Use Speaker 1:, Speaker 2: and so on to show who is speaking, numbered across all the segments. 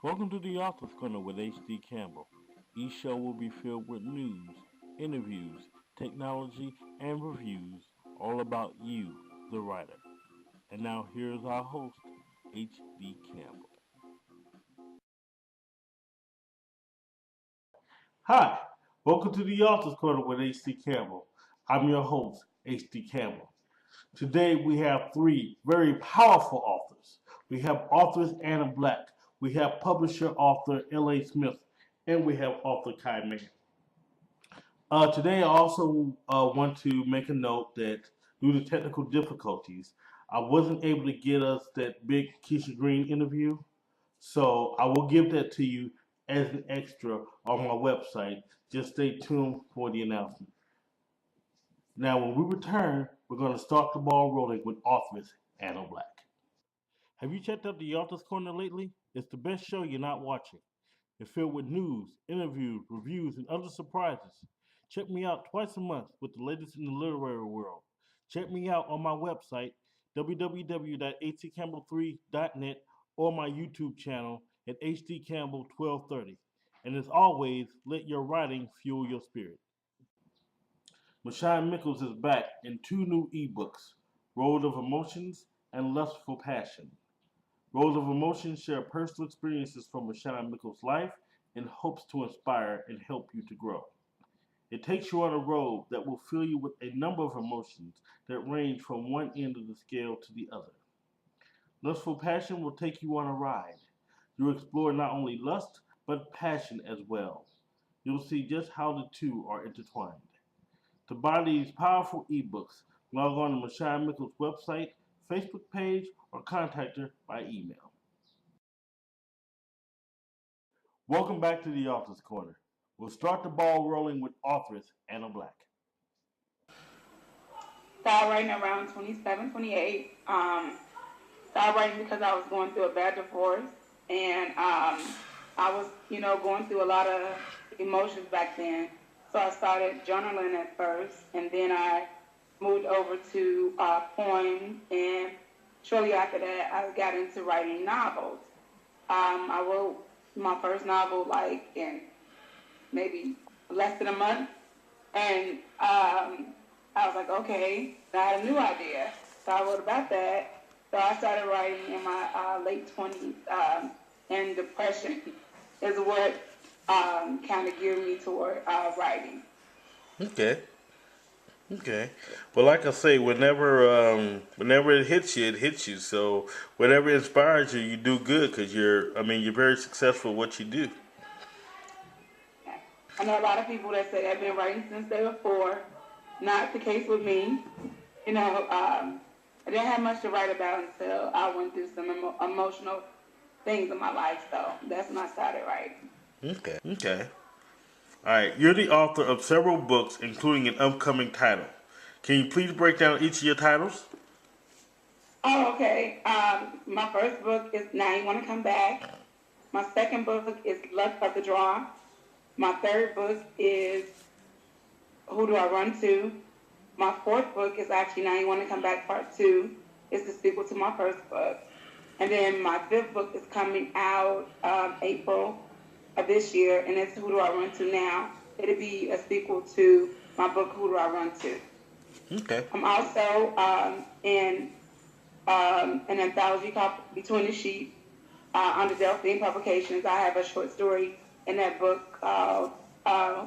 Speaker 1: Welcome to the Author's Corner with H.D. Campbell. Each show will be filled with news, interviews, technology, and reviews all about you, the writer. And now here's our host, H.D. Campbell. Hi, welcome to the Author's Corner with H.D. Campbell. I'm your host, H.D. Campbell. Today we have three very powerful authors. We have authoress Anna Black, we have publisher author L.A. Smith, and we have author Kai Mann. Today I also want to make a note that due to technical difficulties, I wasn't able to get us that big Keisha Green interview, so I will give that to you as an extra on my website. Just stay tuned for the announcement. Now, when we return, we're going to start the ball rolling with authoress Anna Black. Have you checked out the Author's Corner lately? It's the best show you're not watching. It's filled with news, interviews, reviews, and other surprises. Check me out twice a month with the latest in the literary world. Check me out on my website, www.htcampbell3.net, or my YouTube channel at hdcampbell1230. And as always, let your writing fuel your spirit. Michonne Michaels is back in two new ebooks, Road of Emotions and Lustful Passion. Road of Emotions share personal experiences from Michonne Michaels' life and hopes to inspire and help you to grow. It takes you on a road that will fill you with a number of emotions that range from one end of the scale to the other. Lustful Passion will take you on a ride. You'll explore not only lust, but passion as well. You'll see just how the two are intertwined. To buy these powerful ebooks, log on to Michonne Michaels' website, Facebook page, or contact her by email. Welcome back to the Author's Corner. We'll start the ball rolling with authoress Anna Black.
Speaker 2: Started writing around 27, 28. Started writing because I was going through a bad divorce, and I was, going through a lot of emotions back then. So I started journaling at first, and then I moved over to poems, and shortly after that, I got into writing novels. I wrote my first novel in maybe less than a month, and I was like, okay, I had a new idea. So I wrote about that. So I started writing in my late 20s, and depression is what kind of geared me toward writing.
Speaker 1: Okay. Well, like I say, whenever it hits you, it hits you. So whatever inspires you, you do good because you're very successful at what you do.
Speaker 2: I know a lot of people that say they've been writing since they were 4. Not the case with me. I didn't have much to write about until I went through some emotional things in my life. So that's when I started writing.
Speaker 1: Okay. All right. You're the author of several books, including an upcoming title. Can you please break down each of your titles?
Speaker 2: Oh, okay. My first book is Now You Want to Come Back. My second book is Luck of the Draw. My third book is Who Do I Run To? My fourth book is actually Now You Want to Come Back Part 2. It's the sequel to my first book. And then my fifth book is coming out April of this year, and it's Who Do I Run To Now? It'll be a sequel to my book, Who Do I Run To?
Speaker 1: Okay.
Speaker 2: I'm also in an anthology called Between the Sheets under Delphine Publications. I have a short story in that book called I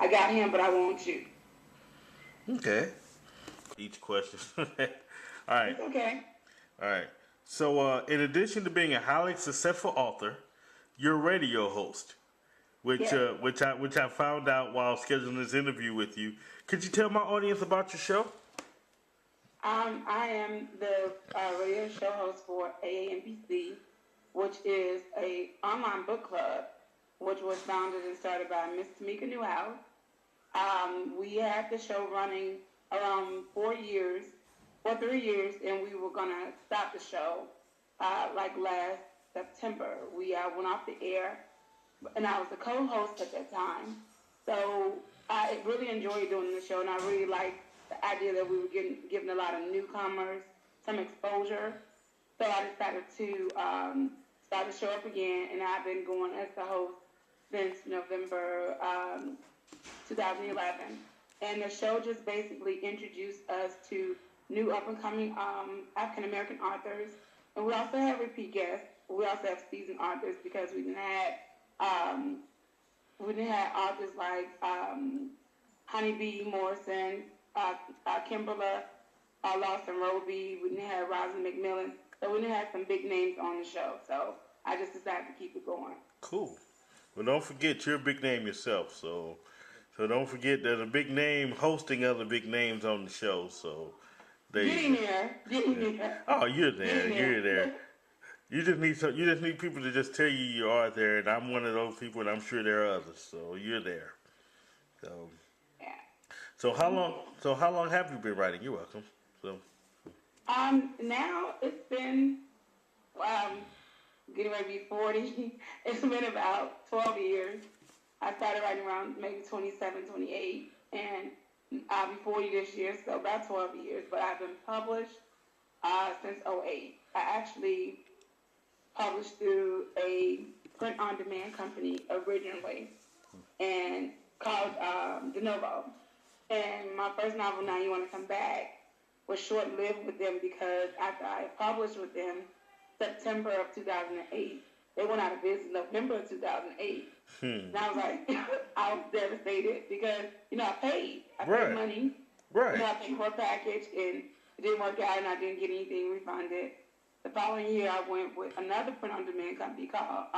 Speaker 2: Got Him, But I Want You.
Speaker 1: Okay. Each question. All right.
Speaker 2: It's okay.
Speaker 1: All right. So, in addition to being a highly successful author, you're a radio host, which I found out while scheduling this interview with you. Could you tell my audience about your show?
Speaker 2: I am the radio show host for AAMPC, which is a online book club, which was founded and started by Miss Tamika Newhouse. We had the show running around 3 years, and we were going to stop the show last September. We went off the air, and I was the co-host at that time. So I really enjoyed doing the show, and I really liked the idea that we were giving a lot of newcomers some exposure. So I decided to decided to show up again, and I've been going as the host since November 2011. And the show just basically introduced us to new up-and-coming African American authors, and we also have repeat guests. We also have seasoned authors because um, we didn't have authors like Honeybee Morrison, Kimberla Lawson Roby. We didn't have Rosin McMillan. So we didn't have some big names on the show. So I just decided to keep it going.
Speaker 1: Cool. Well, don't forget you're a big name yourself, so don't forget there's a big name hosting other big names on the show. So
Speaker 2: getting there, getting there.
Speaker 1: Oh, you're there. You're there. You just need people to just tell you are there, and I'm one of those people, and I'm sure there are others. So you're there. So
Speaker 2: Yeah.
Speaker 1: how long have you been writing? You're welcome. So
Speaker 2: Now it's been getting ready to be 40. It's been about 12 years. I started writing around maybe 27, 28, and I'll be 40 this year, so about 12 years. But I've been published since '08. I actually published through a print-on-demand company originally, and called De Novo. And my first novel, Now You Want to Come Back, was short-lived with them because after I published with them September of 2008, they went out of business November of 2008. And I was like, I was devastated because, I paid. I paid money.
Speaker 1: Right.
Speaker 2: I paid for a package, and it didn't work out, and I didn't get anything refunded. The following year, I went with another print-on-demand company called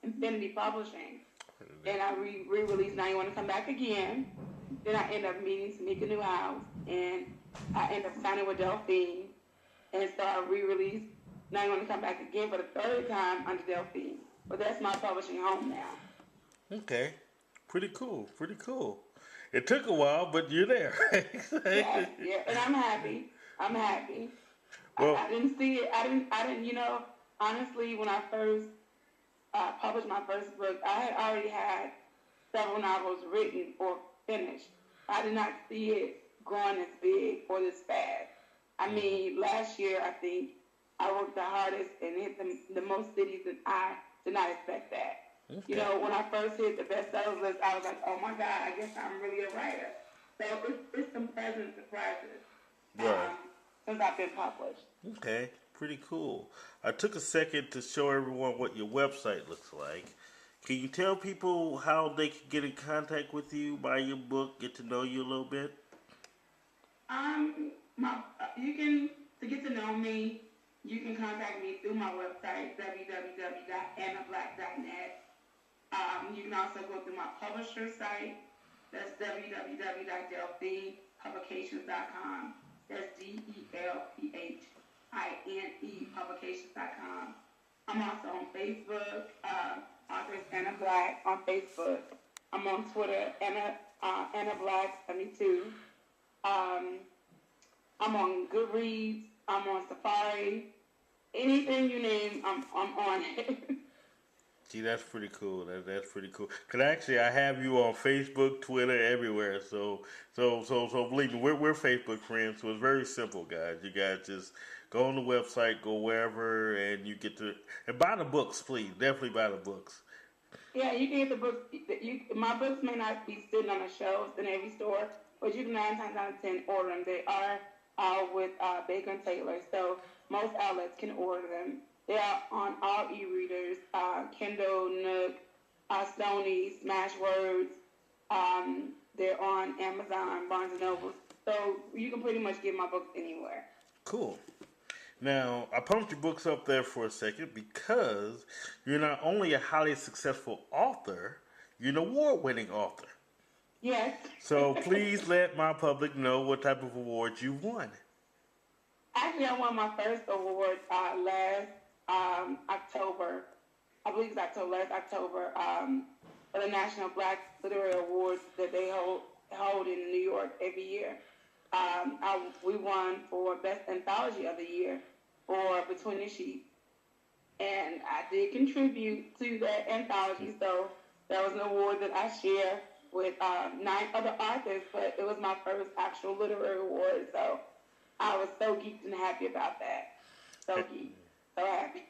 Speaker 2: Infinity Publishing. And I re-released Now You Want to Come Back again. Then I ended up meeting Tamika Newhouse, and I ended up signing with Delphine. And so I re-released Now You Want to Come Back again for the third time under Delphine. But that's my publishing home now.
Speaker 1: Okay. Pretty cool. Pretty cool. It took a while, but you're there.
Speaker 2: Yeah, and I'm happy. I'm happy.
Speaker 1: Well,
Speaker 2: I didn't see it. I didn't, honestly, when I first published my first book, I had already had several novels written or finished. I did not see it growing this big or this fast. I mean, last year, I think I worked the hardest and hit the most cities, and I did not expect that.
Speaker 1: Okay.
Speaker 2: When I first hit the bestsellers list, I was like, oh my God, I guess I'm really a writer. So it's some pleasant surprises.
Speaker 1: Right.
Speaker 2: Since I've been published.
Speaker 1: Okay, pretty cool. I took a second to show everyone what your website looks like. Can you tell people how they can get in contact with you, buy your book, get to know you a little bit?
Speaker 2: You can, to get to know me, you can contact me through my website, www.annablack.net. You can also go through my publisher site. That's www.delphinepublications.com. That's DELPHINE publications.com. I'm also on Facebook, Authoress Anna Black on Facebook. I'm on Twitter, Anna Black 72. I'm on Goodreads. I'm on Safari. Anything you name, I'm on it.
Speaker 1: See, that's pretty cool. That's pretty cool. Cause actually, I have you on Facebook, Twitter, everywhere. So believe me, we're Facebook friends. So it's very simple, guys. You guys just go on the website, go wherever, and you get to and buy the books, please. Definitely buy the books.
Speaker 2: Yeah, you can get the books. My books may not be sitting on the shelves in every store, but you can 9 times out of 10 order them. They are with Baker and Taylor, so most outlets can order them. They are on all e-readers, Kindle, Nook, Sony, Smashwords. They're on Amazon, Barnes & Noble. So you can pretty much get my books anywhere.
Speaker 1: Cool. Now, I pumped your books up there for a second because you're not only a highly successful author, you're an award-winning author.
Speaker 2: Yes.
Speaker 1: So please let my public know what type of awards you've won.
Speaker 2: Actually, I won my first award last October. I believe it's last October, for the National Black Literary Awards that they hold in New York every year. We won for Best Anthology of the Year for Between the Sheets. And I did contribute to that anthology, so that was an award that I share with 9 other authors, but it was my first actual literary award, so I was so geeked and happy about that. So geeked. So happy.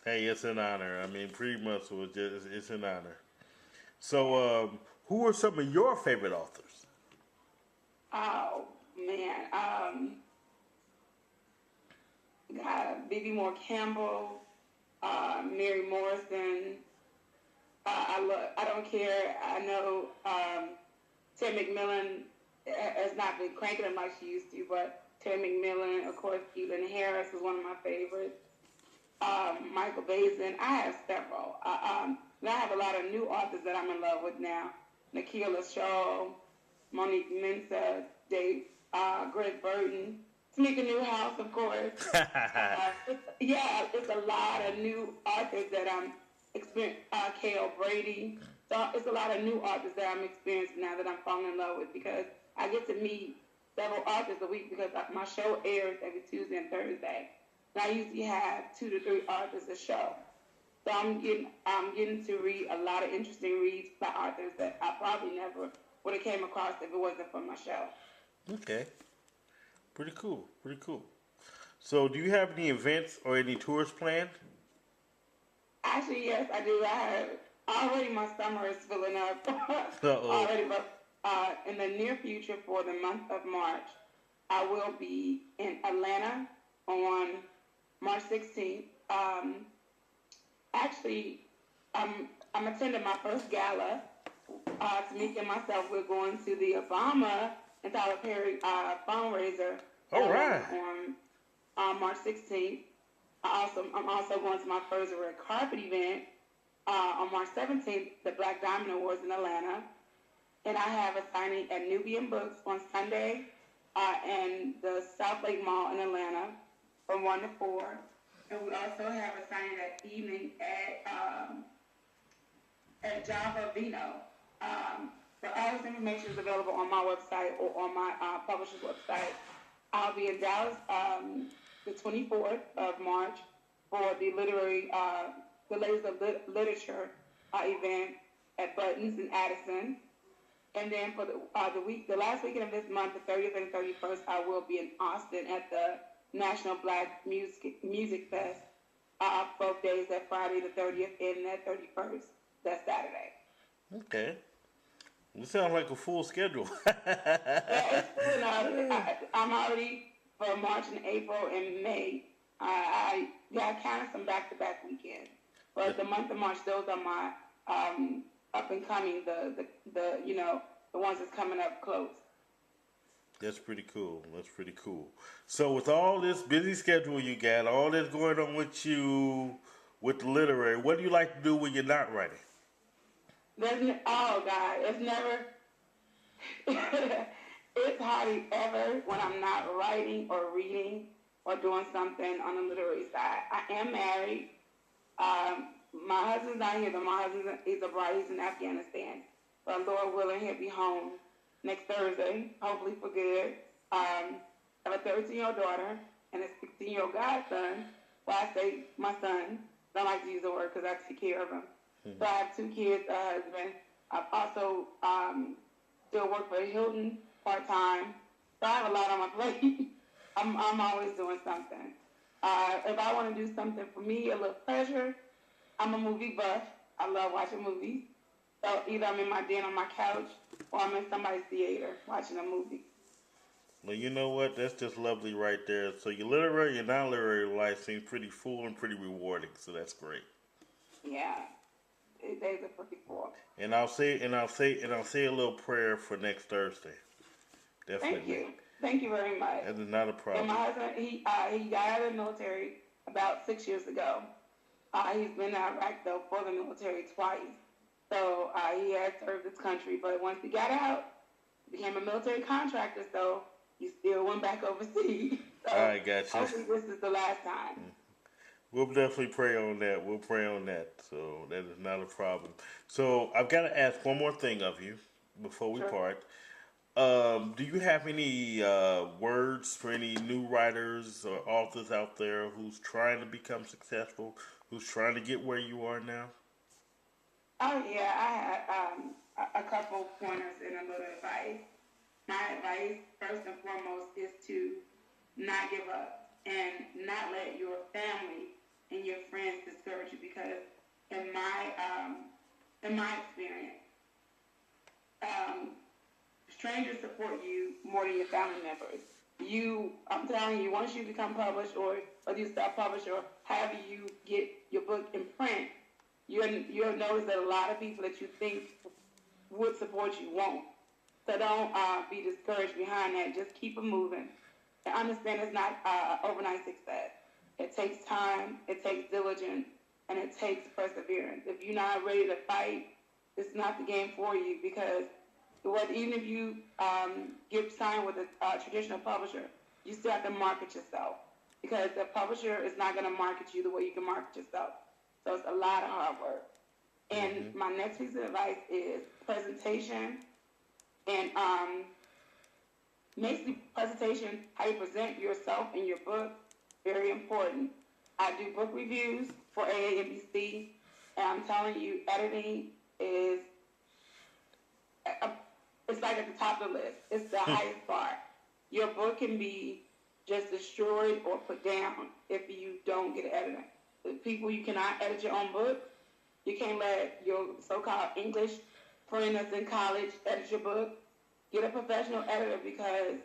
Speaker 1: Hey, it's an honor. I mean, pretty much it was just, it's an honor. So, who are some of your favorite authors?
Speaker 2: Oh man, got Bibi Moore Campbell, Mary Morrison. I love. I don't care. I know Terry McMillan has not been cranking them like she used to, but Terry McMillan, of course, Evelyn Harris is one of my favorites. Michael Bazin. I have several. And I have a lot of new authors that I'm in love with now. Nikhila Shaw, Monique Mensah, Dave, Greg Burton, Tamika Newhouse, of course. It's a lot of new authors that I'm experiencing. K.L. Brady. So it's a lot of new authors that I'm experiencing now that I'm falling in love with because I get to meet several authors a week because my show airs every Tuesday and Thursday. And I usually have 2 to 3 authors a show. So I'm getting to read a lot of interesting reads by authors that I probably never would have came across if it wasn't for my show.
Speaker 1: Okay, pretty cool, pretty cool. So, do you have any events or any tours planned?
Speaker 2: Actually, yes, I do. I have already. My summer is filling up
Speaker 1: Uh-oh.
Speaker 2: already, but in the near future, for the month of March, I will be in Atlanta on March 16th. Actually, I'm attending my first gala. Tamika and myself, we're going to the Obama and Tyler Perry fundraiser in
Speaker 1: All
Speaker 2: Atlanta
Speaker 1: right.
Speaker 2: on March 16th. I'm also going to my first red carpet event on March 17th, the Black Diamond Awards in Atlanta. And I have a signing at Nubian Books on Sunday and the South Lake Mall in Atlanta from 1 to 4. And we also have a signing that evening at Java Vino. But all this information is available on my website or on my publisher's website. I'll be in Dallas the 24th of March for the the Ladies of Literature event at Buttons in Addison. And then for the last weekend of this month, the 30th and 31st, I will be in Austin at the National Black Music Fest. Both days, that Friday the 30th and that 31st, that Saturday.
Speaker 1: Okay. It sounds like a full schedule.
Speaker 2: Yeah, it's full enough. I'm already for March and April and May. I got kind of some back-to-back weekends, but the month of March, those are my up and coming. The ones that's coming up close.
Speaker 1: That's pretty cool. That's pretty cool. So, with all this busy schedule you got, all this going on with you, with the literary, what do you like to do when you're not writing?
Speaker 2: Oh God, it's never. It's hardly ever when I'm not writing or reading or doing something on the literary side. I am married. My husband's not here, but my husband is abroad. He's in Afghanistan. But Lord willing, he'll be home next Thursday, hopefully for good. I have a 13-year-old daughter and a 16-year-old godson. Well, I say my son. I don't like to use the word because I take care of him. So I have 2 kids, a husband. I've also still work for Hilton part-time. So I have a lot on my plate. I'm always doing something. If I want to do something for me, a little pleasure, I'm a movie buff. I love watching movies. So either I'm in my den on my couch or I'm in somebody's theater watching a movie.
Speaker 1: Well, you know what? That's just lovely right there. So, your literary and non-literary life seems pretty full and pretty rewarding. So that's great.
Speaker 2: Yeah, days are pretty full.
Speaker 1: And I'll say a little prayer for next Thursday.
Speaker 2: Thank
Speaker 1: Definitely.
Speaker 2: you. Thank you very much.
Speaker 1: That is not a
Speaker 2: So my
Speaker 1: problem.
Speaker 2: husband, he got out of the military about 6 years ago. He's been in Iraq though for the military twice. So he has served his country, but once he got out, he became a military contractor. So he still went back overseas. So
Speaker 1: I got you.
Speaker 2: hopefully this is the last time.
Speaker 1: We'll definitely pray on that. We'll pray on that. So that is not a problem. So I've got to ask one more thing of you before we
Speaker 2: Sure.
Speaker 1: part. Do you have any words for any new writers or authors out there who's trying to become successful, who's trying to get where you are now?
Speaker 2: Oh yeah, I had a couple pointers and a little advice. My advice, first and foremost, is to not give up and not let your family and your friends discourage discourage you because in my experience, strangers support you more than your family members. I'm telling you, once you become published or whether you self-publish or however you get your book in print, you'll notice that a lot of people that you think would support you won't. So don't be discouraged behind that. Just keep it moving. And understand it's not overnight success. It takes time, it takes diligence, and it takes perseverance. If you're not ready to fight, it's not the game for you because even if you get signed with a traditional publisher, you still have to market yourself because the publisher is not going to market you the way you can market yourself. So it's a lot of hard work. And my next piece of advice is presentation and basically presentation, how you present yourself in your book, very important. I do book reviews for AAMBC, and I'm telling you, editing is it's like at the top of the list. It's the highest bar. Your book can be just destroyed or put down if you don't get it edited. The people, you cannot edit your own book. You can't let your so-called English friend that's in college edit your book. Get a professional editor because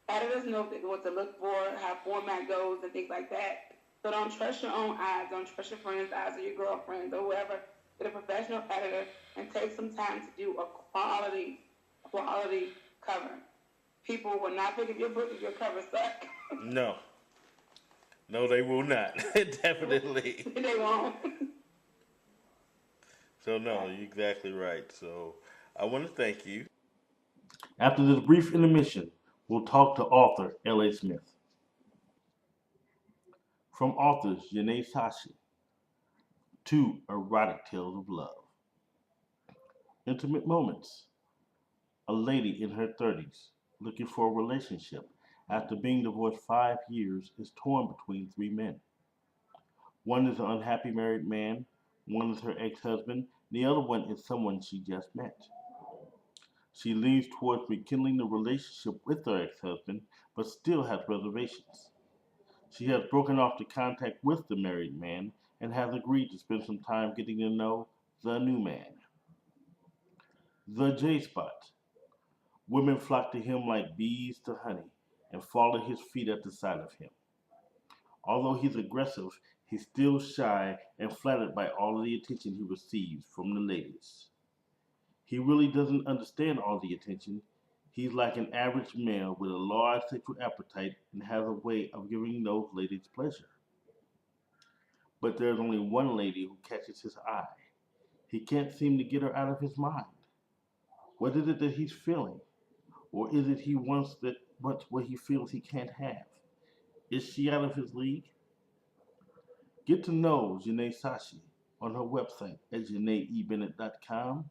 Speaker 2: editors know what to look for, how format goes, and things like that. So don't trust your own eyes. Don't trust your friend's eyes or your girlfriend's or whoever. Get a professional editor and take some time to do a quality cover. People will not pick up your book if your cover sucks.
Speaker 3: No. No, they will not. Definitely.
Speaker 2: They won't.
Speaker 3: So, no, you're exactly right. So, I want to thank you.
Speaker 1: After this brief intermission, we'll talk to author L.A. Smith. From authors Janae Sashi to erotic tales of love. Intimate moments. A lady in her 30s looking for a relationship after being divorced 5 years is torn between 3 men. One is an unhappy married man, one is her ex-husband, the other one is someone she just met. She leans towards rekindling the relationship with her ex-husband, but still has reservations. She has broken off the contact with the married man and has agreed to spend some time getting to know the new man. The J-Spot. Women flock to him like bees to honey and fall at his feet at the sight of him. Although he's aggressive, he's still shy and flattered by all of the attention he receives from the ladies. He really doesn't understand all the attention. He's like an average male with a large sexual appetite and has a way of giving those ladies pleasure. But there's only one lady who catches his eye. He can't seem to get her out of his mind. What is it that he's feeling? Or is it he wants what he feels he can't have? Is she out of his league? Get to know Janae Sashi on her website at janaeebennett.com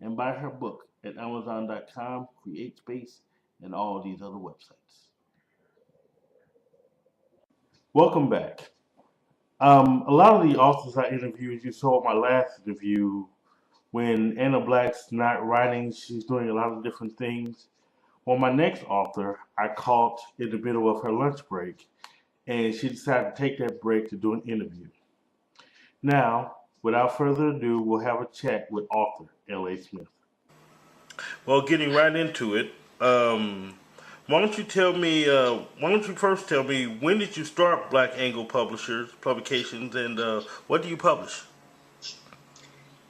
Speaker 1: and buy her book at amazon.com, CreateSpace, and all these other websites. Welcome back. A lot of the authors I interviewed, you saw my last interview, when Anna Black's not writing, she's doing a lot of different things. Well, my next author, I caught in the middle of her lunch break, and she decided to take that break to do an interview. Now, without further ado, we'll have a chat with author L.A. Smith.
Speaker 3: Well, getting right into it, why don't you tell me, why don't you first tell me, when did you start Black Angle Publications, and what do you publish?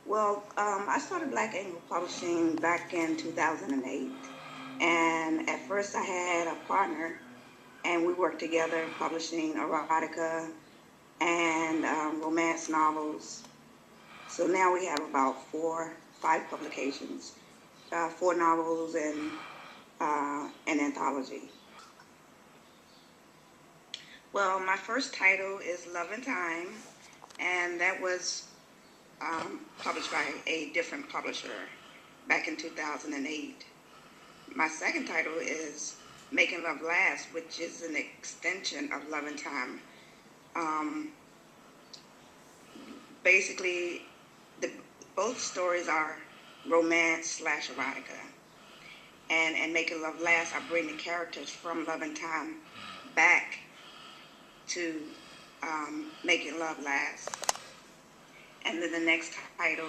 Speaker 4: Well, I started Black Angle Publishing back in 2008. And at first I had a partner, and we worked together publishing erotica and romance novels. So now we have about 5 publications, 4 novels and an anthology. Well, my first title is Love and Time, and that was published by a different publisher back in 2008. My second title is Making Love Last, which is an extension of Love and Time. Basically, both stories are romance / erotica. And Making Love Last, I bring the characters from Love and Time back to Making Love Last. and then the next title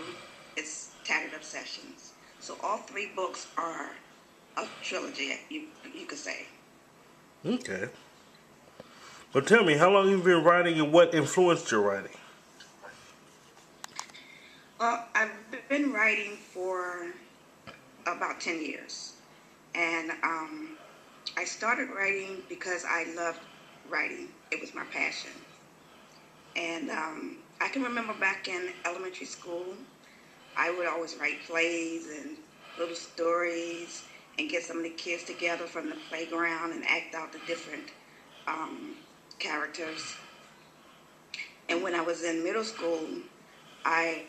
Speaker 4: is Tattered Obsessions. So all three books are a trilogy, you could say.
Speaker 3: Okay. Well, tell me, how long have you been writing and what influenced your writing?
Speaker 4: Well, I've been writing for about 10 years. And I started writing because I loved writing. It was my passion. And I can remember back in elementary school, I would always write plays and little stories and get some of the kids together from the playground and act out the different characters. And when I was in middle school, I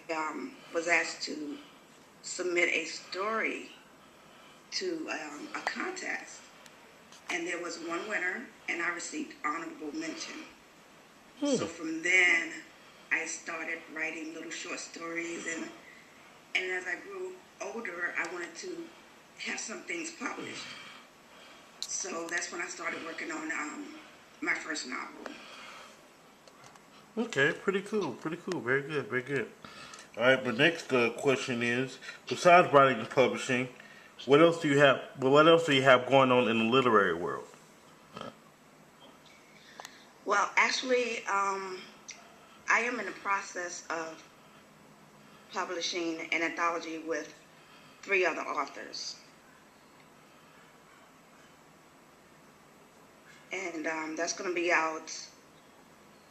Speaker 4: was asked to submit a story to a contest. And there was one winner, and I received honorable mention. So from then, I started writing little short stories, and as I grew older, I wanted to have some things published. So that's when I started working on my first novel.
Speaker 3: Okay, pretty cool, pretty cool. Very good, very good. All right, the next question is: besides writing and publishing, what else do you have? What else do you have going on in the literary world?
Speaker 4: Well, actually, I am in the process of publishing an anthology with 3 other authors. And that's going to be out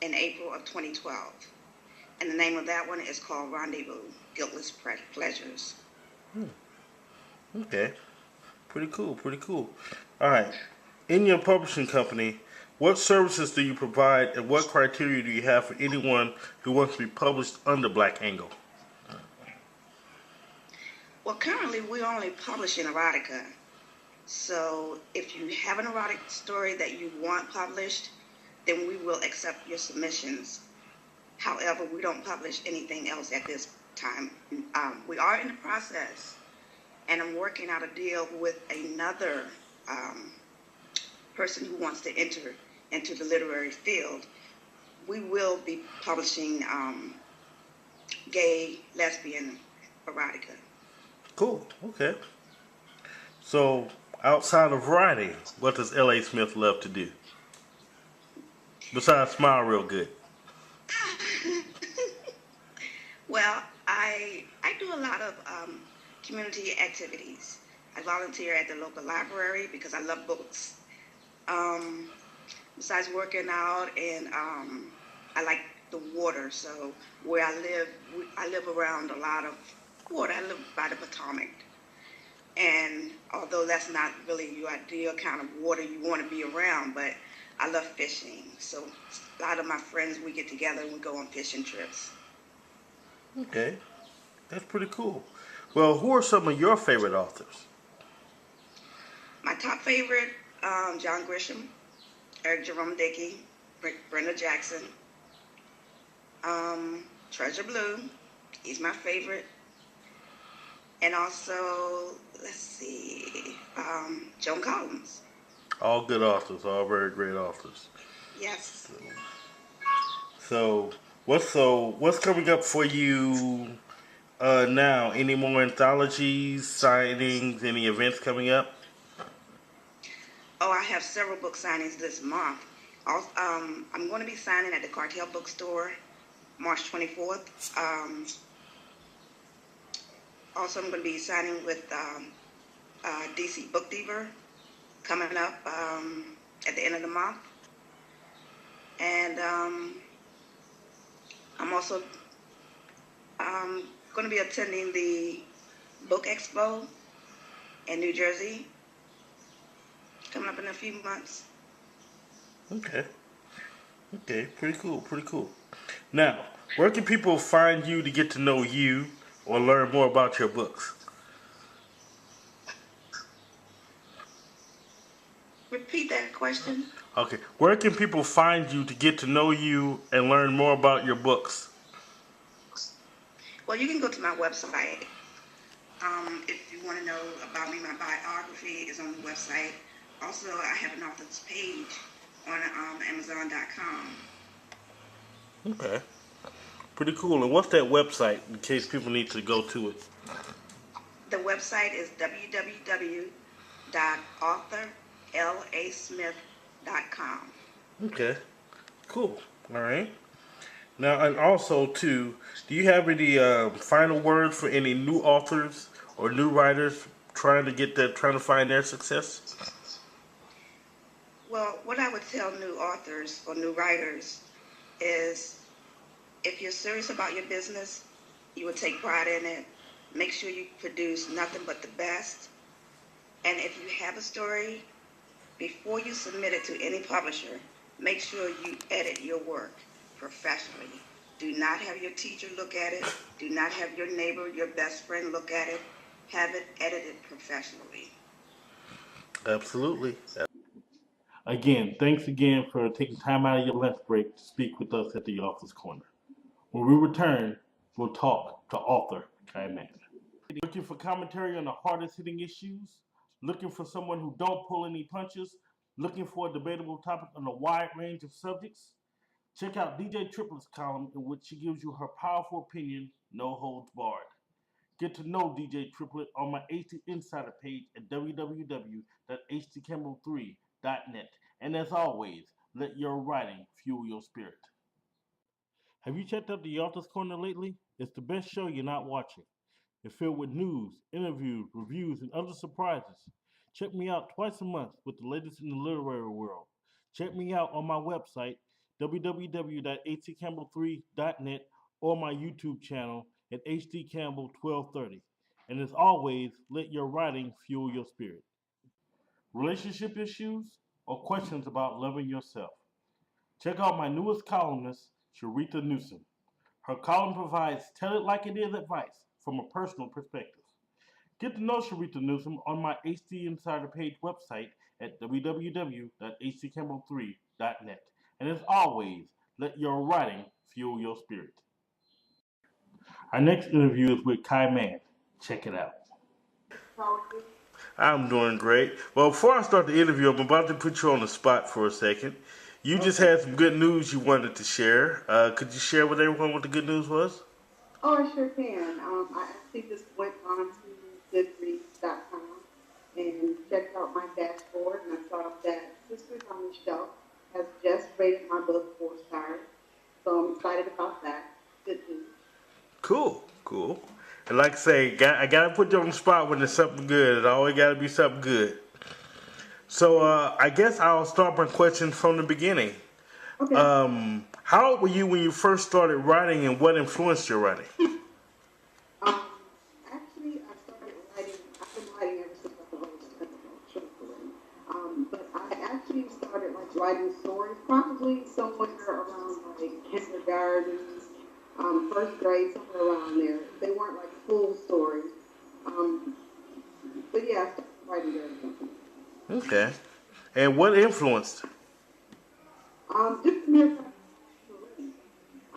Speaker 4: in April of 2012. And the name of that one is called Rendezvous, Guiltless Pleasures.
Speaker 3: Okay, pretty cool, pretty cool. All right, in your publishing company, what services do you provide, and what criteria do you have for anyone who wants to be published under Black Angle?
Speaker 4: Well, currently we only publish in erotica. So if you have an erotic story that you want published, then we will accept your submissions. However, we don't publish anything else at this time. We are in the process, and I'm working out a deal with another person who wants to enter into the literary field. We will be publishing gay, lesbian erotica.
Speaker 3: Cool. Okay. So, outside of writing, what does L.A. Smith love to do? Besides smile real good.
Speaker 4: Well, I do a lot of community activities. I volunteer at the local library because I love books. Besides working out, and I like the water. So where I live around a lot of water. I live by the Potomac. And although that's not really your ideal kind of water you want to be around, but I love fishing. So a lot of my friends, we get together and we go on fishing trips.
Speaker 3: Okay, that's pretty cool. Well, who are some of your favorite authors?
Speaker 4: My top favorite, John Grisham, Eric Jerome Dickey, Brenda Jackson, Treasure Blue, he's my favorite. And also, let's see, Joan Collins.
Speaker 3: All good authors, all very great authors.
Speaker 4: Yes.
Speaker 3: So what's coming up for you now? Any more anthologies, signings, any events coming up?
Speaker 4: Oh, I have several book signings this month. Also, I'm going to be signing at the Cartel Bookstore March 24th. Also, I'm going to be signing with DC Book Diva coming up at the end of the month. And I'm also going to be attending the Book Expo in New Jersey coming up in a few months.
Speaker 3: Okay. Okay, pretty cool, pretty cool. Now, where can people find you to get to know you or learn more about your books?
Speaker 4: Repeat that question.
Speaker 3: Okay, where can people find you to get to know you and learn more about your books?
Speaker 4: Well, you can go to my website. If you want to know about me, my biography is on the website. Also, I have an author's page on Amazon.com.
Speaker 3: Okay. Pretty cool. And what's that website in case people need to go to it?
Speaker 4: The website is www.authorlasmith.com.
Speaker 3: Okay, cool. All right. Now, and also too, do you have any final words for any new authors or new writers trying to find their success?
Speaker 4: Well, what I would tell new authors or new writers is if you're serious about your business, you would take pride in it. Make sure you produce nothing but the best. And if you have a story, before you submit it to any publisher, make sure you edit your work professionally. Do not have your teacher look at it. Do not have your neighbor, your best friend look at it. Have it edited professionally.
Speaker 3: Absolutely.
Speaker 1: Again, thanks again for taking time out of your lunch break to speak with us at the Author's Corner. When we return, we'll talk to author Kai Mann. Looking for commentary on the hardest hitting issues? Looking for someone who don't pull any punches? Looking for a debatable topic on a wide range of subjects? Check out DJ Triplet's column in which she gives you her powerful opinion, no holds barred. Get to know DJ Triplet on my HD Insider page at www.hdcampbell3.net. And as always, let your writing fuel your spirit. Have you checked out the Author's Corner lately? It's the best show you're not watching. It's filled with news, interviews, reviews, and other surprises. Check me out twice a month with the latest in the literary world. Check me out on my website, www.htcampbell3.net, or my YouTube channel at hdcampbell1230. And as always, let your writing fuel your spirit. Relationship issues or questions about loving yourself? Check out my newest columnist, Sharita Newsom. Her column provides tell it like it is advice from a personal perspective. Get to know Sharita Newsom on my HD Insider page website at www.hdcampbell3.net. And as always, let your writing fuel your spirit. Our next interview is with Kai Mann. Check it out.
Speaker 3: I'm doing great. Well, before I start the interview, I'm about to put you on the spot for a second. You just had some good news you wanted to share. Could you share with everyone what the good news was?
Speaker 5: Oh, I sure can. I actually just went on to Goodreads.com and checked out my dashboard, and I saw that Sisters on the Shelf has just rated my book 4 stars. So I'm excited about that. Good news.
Speaker 3: Cool, cool. And like I say, I gotta put you on the spot when there's something good. It always gotta be something good. So I guess I'll start my question from the beginning.
Speaker 5: Okay.
Speaker 3: How old were you when you first started writing, and what influenced your writing?
Speaker 5: Actually, I started writing. I've been writing ever since I was truthfully. But I actually started like writing stories probably somewhere around like kindergarten, first grade, somewhere around there. They weren't like full stories. But yeah, I started writing very young.
Speaker 3: Okay. And what influenced?
Speaker 5: Just mere fact of reading.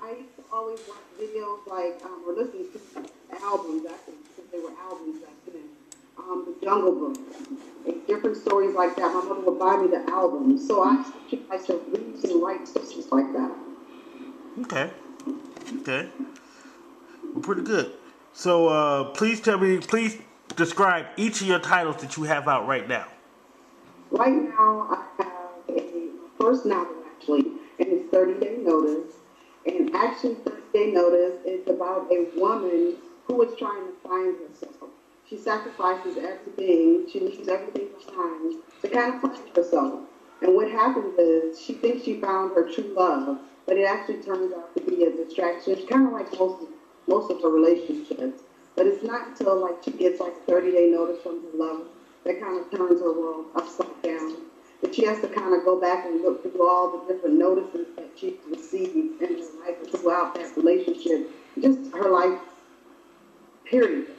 Speaker 5: I used to always watch videos like, or listen to albums, actually, because they were albums back then. The Jungle Book, and different stories like that. My mother would buy me the albums, so I used to read and write stories like that.
Speaker 3: Okay. Okay. Well, pretty good. So please describe each of your titles that you have out right now.
Speaker 5: Right now, I have my first novel, actually, and it's 30 Day Notice. And actually, 30 Day Notice is about a woman who is trying to find herself. She sacrifices everything, she leaves everything behind to kind of find herself. And what happens is she thinks she found her true love, but it actually turns out to be a distraction. It's kind of like most of her relationships. But it's not until like she gets like a 30-day notice from her lover that kind of turns her world upside down. But she has to kind of go back and look through all the different notices that she's received in her life throughout that relationship, just her life, period.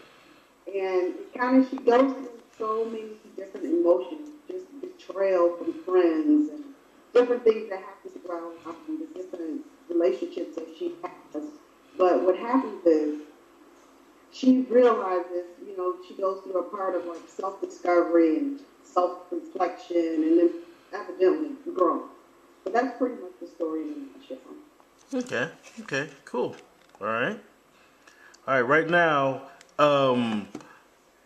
Speaker 5: And it kind of, she goes through so many different emotions, just betrayal from friends and different things that happen throughout the different relationships that she has. But what happens is, she realizes, she goes through a part of like self-discovery and self-reflection and then evidently growth. So that's pretty much the story in a nutshell.
Speaker 3: Okay. Okay. Cool. All right. All right. Right now, um,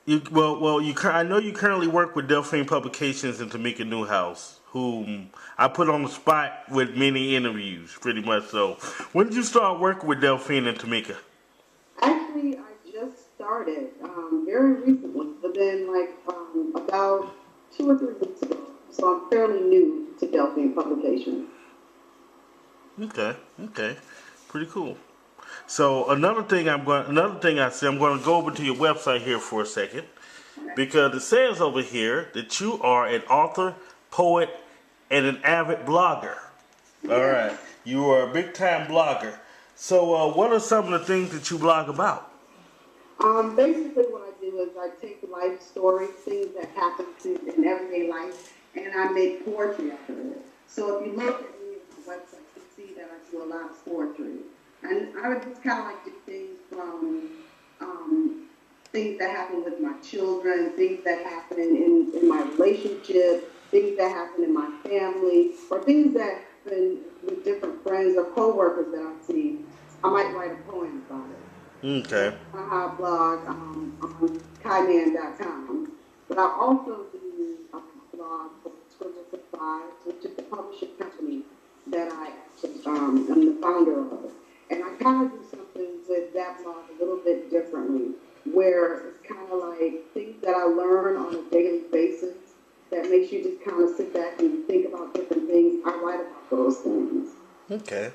Speaker 3: I know you currently work with Delphine Publications and Tamika Newhouse, whom I put on the spot with many interviews, pretty much. So, when did you start working with Delphine and Tamika?
Speaker 5: Actually, I just started very recently, within about 2 or 3 weeks ago. So I'm fairly new to Delphine Publications.
Speaker 3: Okay. Okay. Pretty cool. So another thing I see, I'm going to go over to your website here for a second because it says over here that you are an author, poet, and an avid blogger. All
Speaker 5: Yeah.
Speaker 3: right, you are a big time blogger. So what are some of the things that you blog about?
Speaker 5: Basically, what I do is I take life stories, things that happen in everyday life, and I make poetry out of it. So if you look at me on my website, you see that I do a lot of poetry. And I would just kind of like do things from things that happen with my children, things that happen in my relationship, things that happen in my family, or things that happen with different friends or coworkers that I see. I might write a poem about it.
Speaker 3: Okay,
Speaker 5: I blog on kaiman.com, but I also do a blog for Scribble Supplies, which is the publishing company that I actually am the founder of. And I kind of do something with that blog a little bit differently, where it's kind of like things that I learn on a daily basis that makes you just kind of sit back and think about different things. I write about those things.
Speaker 3: okay.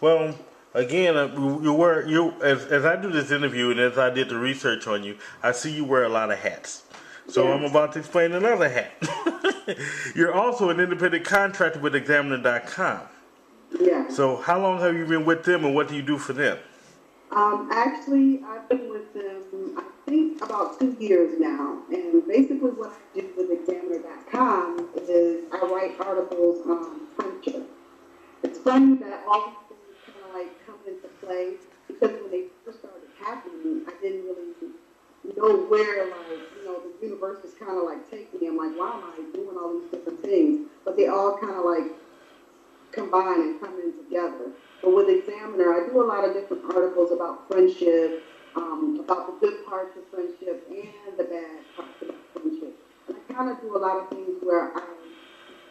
Speaker 3: Well, again, as I do this interview and as I did the research on you, I see you wear a lot of hats. So I'm
Speaker 5: Yes,
Speaker 3: about to explain another hat. You're also an independent contractor with Examiner.com.
Speaker 5: yes.
Speaker 3: So how long have you been with them, and what do you do for them?
Speaker 5: Actually, I've been with them, I think, about 2 years now. And basically, what I do with Examiner.com is I write articles on friendship. It's funny that all these things kind of like come into play because when they first started happening, I didn't really know where, the universe was kind of like taking me. I'm like, why am I doing all these different things? But they all kind of like combine and come in together. But with Examiner, I do a lot of different articles about friendship, about the good parts of friendship and the bad parts about friendship. And I kind of do a lot of things where I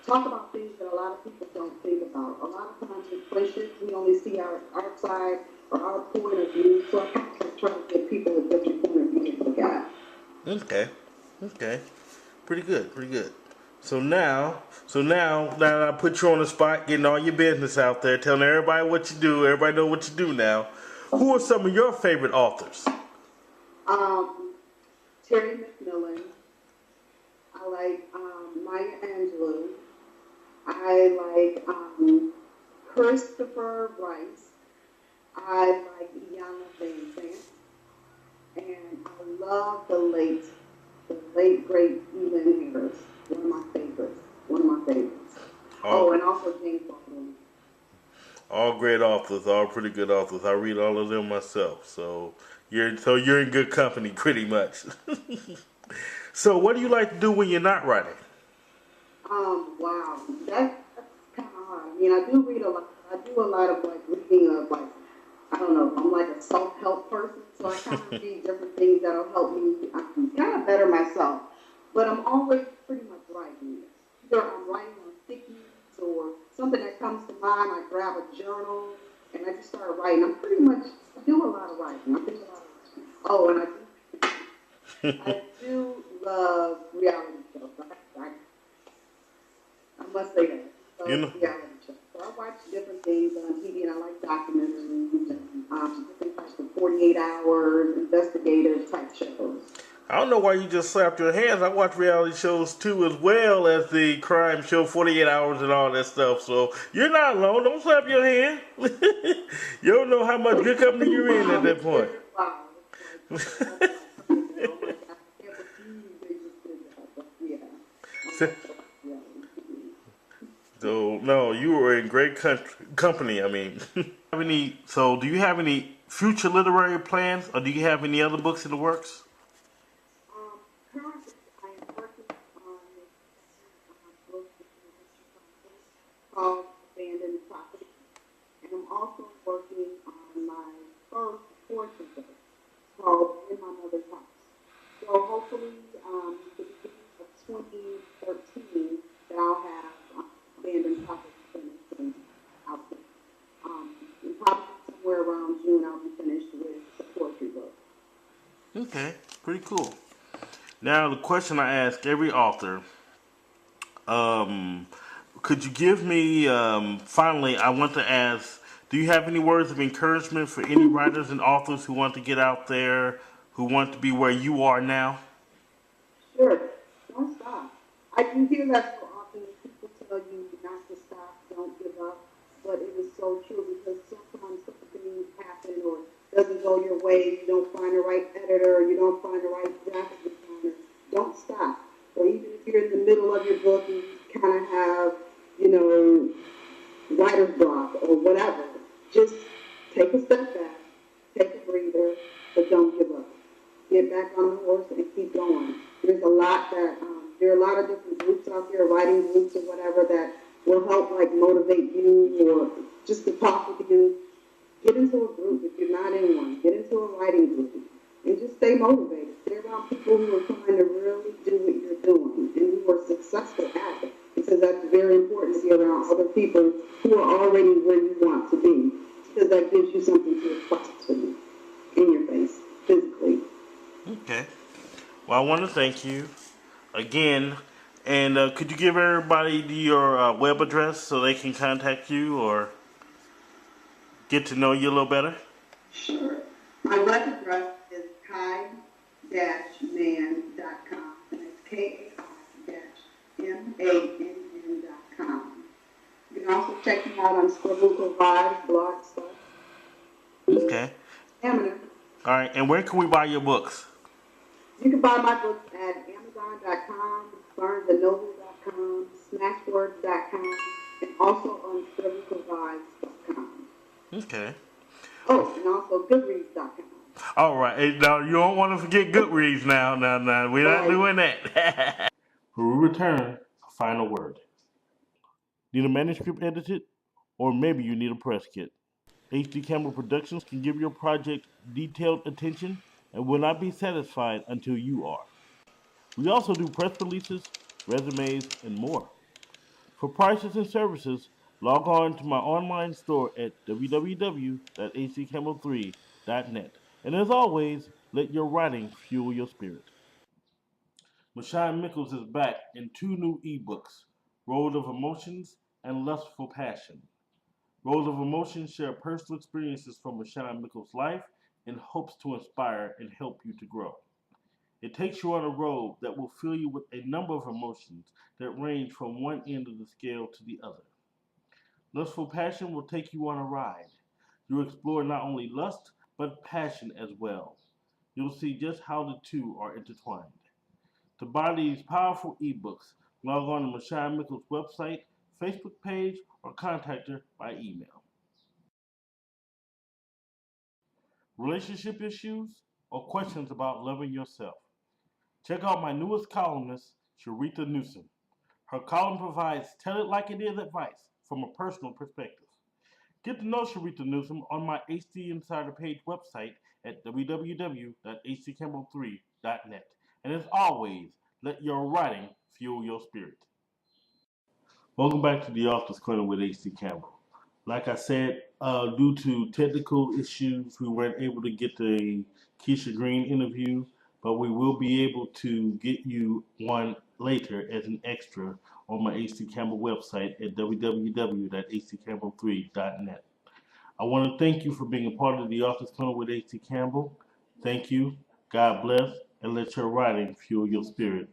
Speaker 5: talk about things that a lot of people don't think about. A lot of times with friendships, we only see our side or our point of view. So I kind of just try to give people a different point of view to look at.
Speaker 3: Okay, okay, pretty good, pretty good. So now that I put you on the spot, getting all your business out there, telling everybody what you do, everybody know what you do now. Who are some of your favorite authors?
Speaker 5: Um, Terry McMillan. I like Maya Angelou. I like Christopher Rice. I like Iyanla Vanzant. And I love the late great Evelyn Harris. One of my favorites. One of my favorites. Oh,
Speaker 3: All,
Speaker 5: and also James Baldwin.
Speaker 3: all great authors, all pretty good authors. I read all of them myself, so you're in good company, pretty much. So what do you like to do when you're not writing?
Speaker 5: Wow, that's kind of hard. I mean, I do read a lot. I do a lot of like reading of like I don't know. I'm like a self-help person, so I kind of read different things that'll help me kind of better myself. But I'm always pretty much writing. Either I'm writing on sticky notes or something that comes to mind. I grab a journal and I just start writing. I do a lot of writing. I do a lot of writing. Oh, and I do love reality shows. I must say that. I
Speaker 3: You
Speaker 5: love
Speaker 3: know,
Speaker 5: reality shows. So I watch different things on TV and I like documentaries and different types of 48 hours, investigative type shows.
Speaker 3: I don't know why you just slapped your hands. I watch reality shows too, as well as the crime show 48 Hours and all that stuff. So you're not alone. Don't slap your hand. You don't know how much good company you're in at
Speaker 5: Wow,
Speaker 3: that
Speaker 5: it's
Speaker 3: point.
Speaker 5: very wow. It's like, that's like crazy. Oh my God, I can't believe they just did that. But yeah, I'm also reality TV.
Speaker 3: So no, you were in great company. I mean, do you have any future literary plans, or do you have any other books in the works?
Speaker 5: Currently, I am working on a book with called Abandoned Property. And I'm also working on my first poetry book. It's called In My Mother's House. So hopefully, the beginning of 2013, that I'll have abandoned topics finished and out there. And probably somewhere around June, I'll be finished with the poetry book.
Speaker 3: Okay, pretty cool. Now, the question I ask every author, um, could you give me, finally, I want to ask, do you have any words of encouragement for any writers and authors who want to get out there, who want to be where you are now?
Speaker 5: Sure, don't stop. I do hear that so often when people tell you not to stop, don't give up, but it is so true because sometimes something happen or doesn't go your way, you don't find the right editor, you don't find the right graphic designer. Don't stop. Or even if you're in the middle of your book and you kind of have, you know, writer's block or whatever, just take a step back, take a breather, but don't give up. Get back on the horse and keep going. There's a lot that there are a lot of different groups out there, writing groups or whatever that will help like motivate you or just to talk with you. Get into a group if you're not in one. Get into a writing group and just stay motivated. Stay around people who are trying to really do what you're doing and who are successful at it. Because that's very important to be around other people who are already where you want to be. Because that gives you something to aspire to in your face, physically.
Speaker 3: Okay. Well, I want to thank you again. And could you give everybody your web address so they can contact you or get to know you a little better?
Speaker 5: Sure. My web address is kai-mann.com, and it's kai-mann.com. You can also check me out on Scribble Vibes, blog stuff.
Speaker 3: Okay.
Speaker 5: Stamina.
Speaker 3: All right. And where can we buy your books?
Speaker 5: You can buy my books at amazon.com, barnesandnoble.com, smashwords.com, and also on scribbleforvibes.com.
Speaker 3: Okay.
Speaker 5: Oh, and also goodreads.com.
Speaker 3: All right. Hey, now, you don't want to forget Goodreads now. Now. We're not doing that.
Speaker 1: When we return, a final word. Need a manuscript edited? Or maybe you need a press kit. HD Campbell Productions can give your project detailed attention and will not be satisfied until you are. We also do press releases, resumes, and more. For prices and services, log on to my online store at www.hdcampbell3.net. And as always, let your writing fuel your spirit. Mashawn Michaels is back in two new ebooks, Road of Emotions and Lustful Passion. Road of Emotions share personal experiences from Mashawn Michaels' life and hopes to inspire and help you to grow. It takes you on a road that will fill you with a number of emotions that range from one end of the scale to the other. Lustful Passion will take you on a ride. You'll explore not only lust, but passion as well. You'll see just how the two are intertwined. To buy these powerful ebooks, log on to Mashawn Michaels' website, Facebook page, or contact her by email. Relationship issues or questions about loving yourself? Check out my newest columnist, Sharita Newsom. Her column provides tell it like it is advice from a personal perspective. Get to know Sharita Newsom on my HD Insider page website at www.hdcampbell3.net. And as always, let your writing fuel your spirit. Welcome back to the Author's Corner with H.C. Campbell. Like I said, due to technical issues, we weren't able to get the Keisha Green interview, but we will be able to get you one later as an extra on my H.C. Campbell website at www.hdcampbell3.net. I want to thank you for being a part of the Author's Corner with H.C. Campbell. Thank you. God bless, and let your writing fuel your spirit.